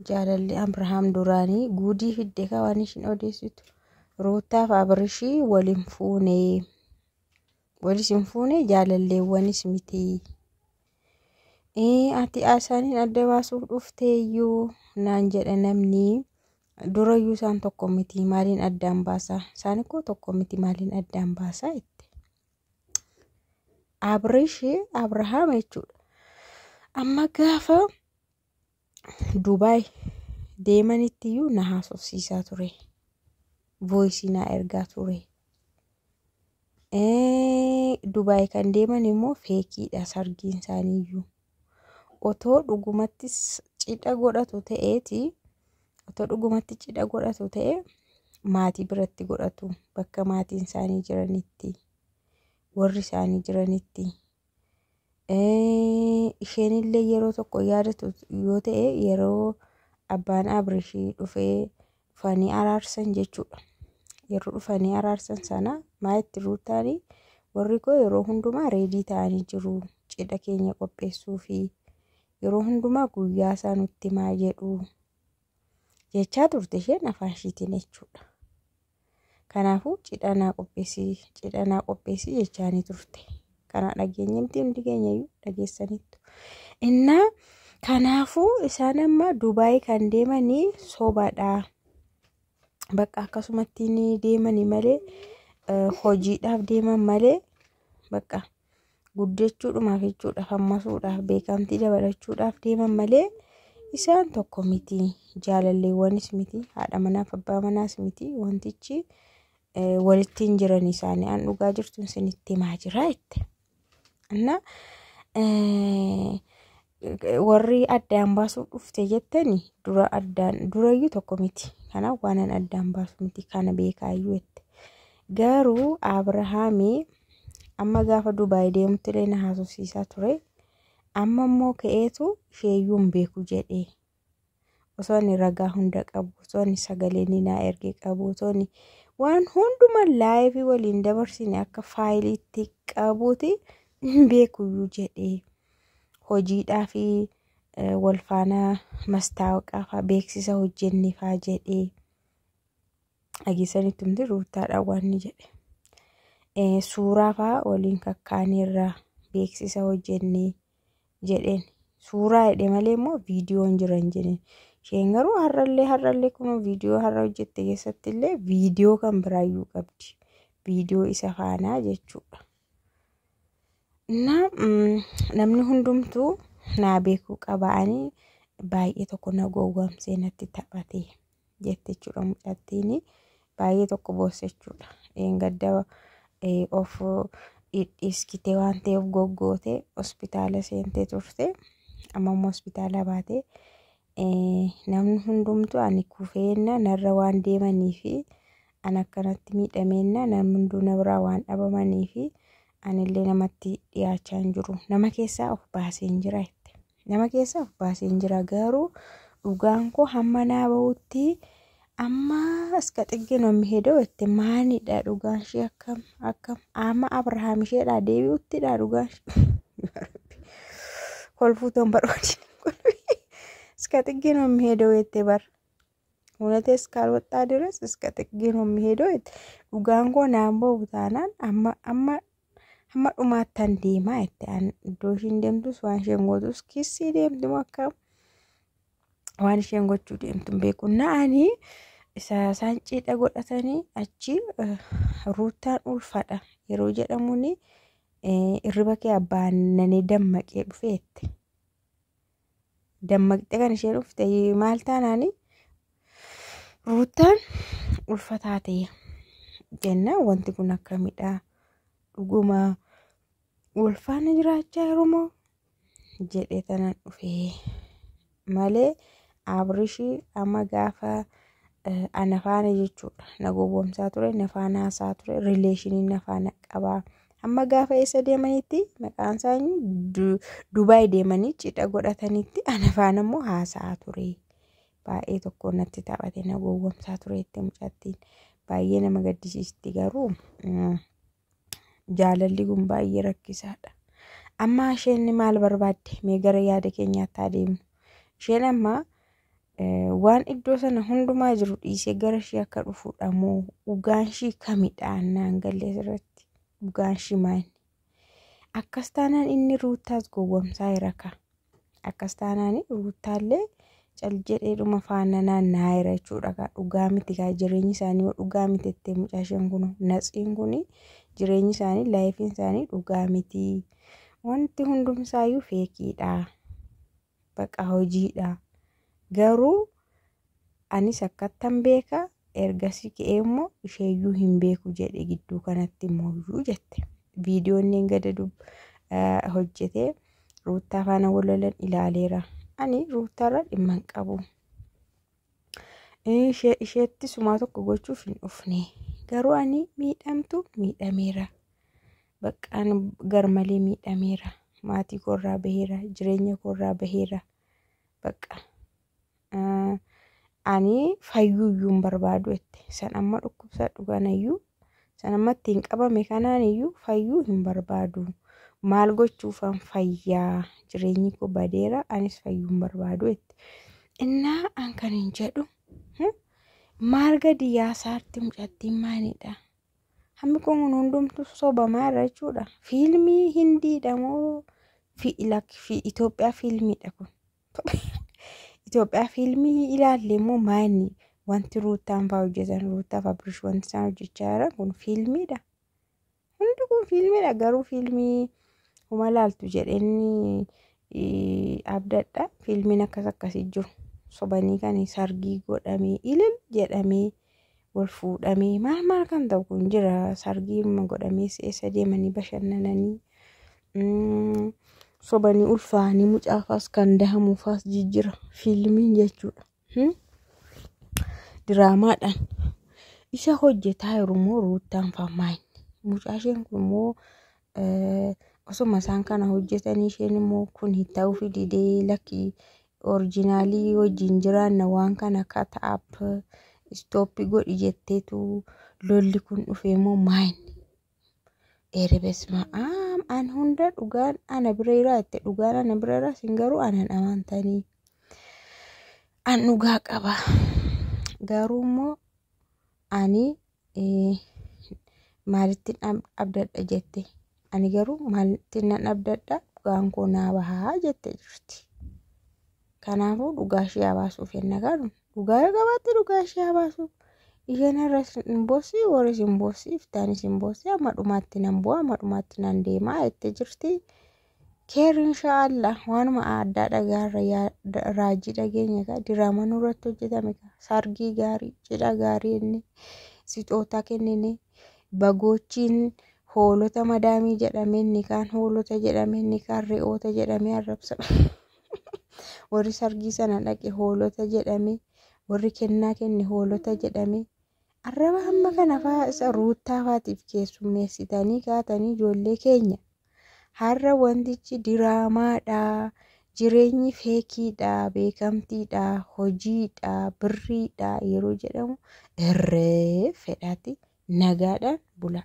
jaalalli Abrahaam duraanii guudii fidde ka waan ishin odeessitu. Ruutaa fi Abrishii waliin fuune. Walis hin fuune jaalalleewwanis miti. Ati asaaniin adda baasuuf dhufteeyyuu naan jedha namni. Durayyuu isaan tokko miti maaliin addaan baasa? Isaan ikkoo tokko miti maaliin addaan baasa itti. Abrahaam jechuudha. Amma gaafa Dubaay deemanittiyuu na haasofsiisaa ture. Voice na ergaa ture. Dubaay kan deeman immoo feekiidha sargiin isaaniiyyuu. Otoo dhugumatti cidha godhatu ta'e maatii biratti godhatu bakka maatiin isaanii jiranitti warri isaanii jiranitti. Isheenillee yeroo tokko yaadatu yoo ta'e yeroo abbaan Abrishii dhufee dhufanii araarsan jechuudha. Yeroo dhufanii araarsan sana maatii Ruutaanii warri koo yeroo hundumaa reedii ta'anii jiru cidha keenya qopheessuu fi yeroo hundumaa guyyaa isaa nutti maa jedhu jechaa turte isheen afaan ishiitiin jechuudha. Kanaafuu cidha naa qopheessi jechaanii turte. Kana dhageenye miti hundi keenyayyuu dhageessaniittu. Innaa kanaafuu isaan amma Dubaay kan deemanii sobaadha. Bakka akkasumatti ni deemanii malee hojiidhaaf deeman malee bakka guddachuudhaaf jechuudha hammasuudhaaf beekamtii dabalachuudhaaf deeman malee isaan tokko miti jaalalleewwanis miti haadha manaaf abbaa manaas miti wantichi walitti hin jiran isaanii an dhugaa jirtuun sinitti himaa jira jette. Anna warri addaan baasuuf dhufte jettani durayyuu tokko miti. Kanaaf waanan addaan baasu miti kana beekaayyuu jette. Garuu Abrahaamii amma gaafa Dubaay deemutti illee na haasofsiisaa ture. Amma immoo ka'eetu isheeyyuu hin beeku jedhee. Osoo inni ragaa hunda qabu, osoo inni sagalee ni naa erge qabu, osoo inni waan hunduma laayifii waliin dabarsine akka faayiliitti qabuuti hin beekuyyuu jedhee. Hojiidhaa fi wal faana mastaawaqaa fa'aa beeksisa hojjenne fa'aa jedhee. Dhageessanitti humti Ruutaadhaan waan ni jedhe. Suuraa fa'aa waliin kakkaaneerraa beeksisa hojjenne jedheen. Suuraa jedhe malee immoo viidiyoon jiran jedheen. Isheen garuu har'allee kun viidiyoo har'a hojjette keessatti illee viidiyoo kan biraayyuu qabdi. Viidiyoo isa faanaa jechuudha. Namni hundumtuu naa beekuu qaba'anii baay'ee tokko na gowwamsee natti taphate jette jechuudha mucattiin baay'ee tokko boosse jechuudha. Gadda of dhiiskite waan ta'eef goggoote hospitaala seentee turte. Amma immoo hospitaala baate namni hundumtuu ani kufeenna narra waan deemanii fi an akkanatti miidhameenna namni hunduu na biraa waan dhabamanii fi anillee namatti dhiyaachaa hin jiru. Nama keessaa of baaseen jira jette. Nama keessaa of baaseen jira garuu dhugaan koo hamma naa bahutti amma aska xiqqeen ommi hedoo jette maanidha dhugaan ishee akkam amma Abrahaam isheedhaa deebi'uttidha dhugaan kolfuutoon barbaadin aska xiqqeen ommi hedoo jette bar. Unates ካልወጣ ድረስ እስከ ጥጌን የሚሄደው dhugaan koo naan bahu taanaan amma dhumaattan deemaa jette an iddoo ishiin deemtus waan isheen gootus kissii deemtu akka waan isheen gochuu deemtu hin beeku. Na'anii isaan cidha godhatanii achi Ruutaan ulfadha yeroo jedhamuun irriba kee abbaannanii dammaqee dhufeette. Dammaqxee kan isheen dhufte maal taanaanii Ruutaan ulfataa ta'e jenna wanti kun akkamidha dhuguma ulfaana jiraachaa jirumoo jedhee tanan dhufee malee Abrishii amma gaafa ana faana jechuudha na gowwomsaa ture na faana haasaa ture rileeshinii na faana qabaa. Amma gaafa eessa deemanitti maqaan isaanii Dubaay deemanii cidha godhatanitti ana faana immoo haasaa ture. Baay'ee tokko natti taphate na gowwomsaa ture itti mucattiin baay'ee nama gaddisiisti garuu jaalalli kun baay'ee rakkisaadha. Amma isheen maal barbaadde mee gara yaada keenyaatti adeemnu. Isheen amma waan iddoo sana hundumaa jiru dhiisee gara ishee akka dhufuudha moo dhugaan ishee kamidha naan galee irratti dhugaan ishee maali? Akkas taanaan inni Ruutaas gowwomsaa iraka. Akkas taanaan Ruutaallee cal jedheedhuma faana naanna'aa jira jechuudha. Dhugaa miti kaa jireenyi isaanii dhugaa miti itti mucaasheen kun natsiin kun jireenyi isaanii laayifiin isaanii dhugaa miti. Wanti hundumsaayyuu feekiidha. Baqa hojiidha. Garuu anis akkattan beeka ergasii ka'ee immoo isheeyyuu hin beeku jedhe gidduu kanatti immoo jette. Viidiyoon inni gada hojjetee Ruutaa faana walolan ilaaleera. Ani Ruutaarra dhimma hin qabu. Isheetti sumaa tokko gochuuf hin dhufne. Garuu ani miidhamtu miidhameera. Baqqaan garmalee miidhameera. Maatii koorraa baheera. Jireenya koorraa baheera. Baqqa. Ani fayyuuyyuu hin barbaadu jette. San amma dhukkubsadhu kanayyuu san amma ittiin qabame kanaaniyyuu fayyuu hin barbaadu. Maal gochuufan fayyaa jireenyi koo badeera anis fayyuu hin barbaadu jette. Innaa an kan hin jedhu maal gadi yaasaatti mucattiin maalidha? Hammi kun hundumtu sobamaa irra jechuudha. Fiilmii Hindiidha moo Itoophiyaa fiilmiidha kun? Itoophiyaa fiilmii ilaalle moo maani wanti Ruutaan fa'aa hojjetan Ruutaaf Abrish wanti isaan hojjechaa jiran kun fiilmiidha. Hundi kun fiilmiidha garuu fiilmii huma laaltu jedheenni abdadha. Fiilmiin akkasii jiru. Sobanii kan sargii godhamee ilil jedhamee wal fuudhamee maal kan ta'u kun jira. Sargii godhamee eessa deemanii bashannananii sobanii ulfaanii mucaafaas kan dahamuufaas jijjira fiilmiin jechuudha. Diraamaadhaan isa hojjetaa jiru moo Ruutaan fa'aa mucaasheen kun moo osuma isaan kana hojjetanii isheen immoo kun ta'uu fi didee lakkii oriijinaalii wajjin jiraanna waan kana kataap istooppii godhi jetteetu lolli kun dhufee moo maayini? Erebesma an hunda dhugaan ana bireeraa itti dhugaan ana bireeraa sin garuu anan amantanii an dhugaa qaba. Garuu immoo ani maalittiin abdadha jette. Ani garuu maalittiin nan abdadha dhugaan koo naa bahaa jette jirti. Kanaafuu dhugaa ishee habaasuuf yenna gaadhu. Dhugaa yoo qabaatte dhugaa ishee habaasuuf. Isheen irra simboosii warri simboosii iftaanis simboosii amma dhumaatti nan bu'aa amma dhumaatti nan deemaa jettee jirti. Keer inshaallah waanuma addaa dhagaarra raajii dhageenya kaa diraamaa nurratti hojjetame kaa sargii gaarii cidha gaarii inni sixootaa kennine bagoochiin hoolota madaamii jedhame inni kaan hoolota jedhame inni kaan re'oota jedhame arrabsa. Warri sargii sana dhaqe hoolota jedhame warri kennaa kenne hoolota jedhame arraba hamma kana fa'aa isa Ruutaa fa'aatiif keessummeessitanii kaatanii ijoollee keenya. Har'a wantichi diraamaadha. Jireenyi feekiidha. Beekamtiidha. Hojiidha. Birriidha yeroo jedhamu irree fedhaati nagaadhaan bula.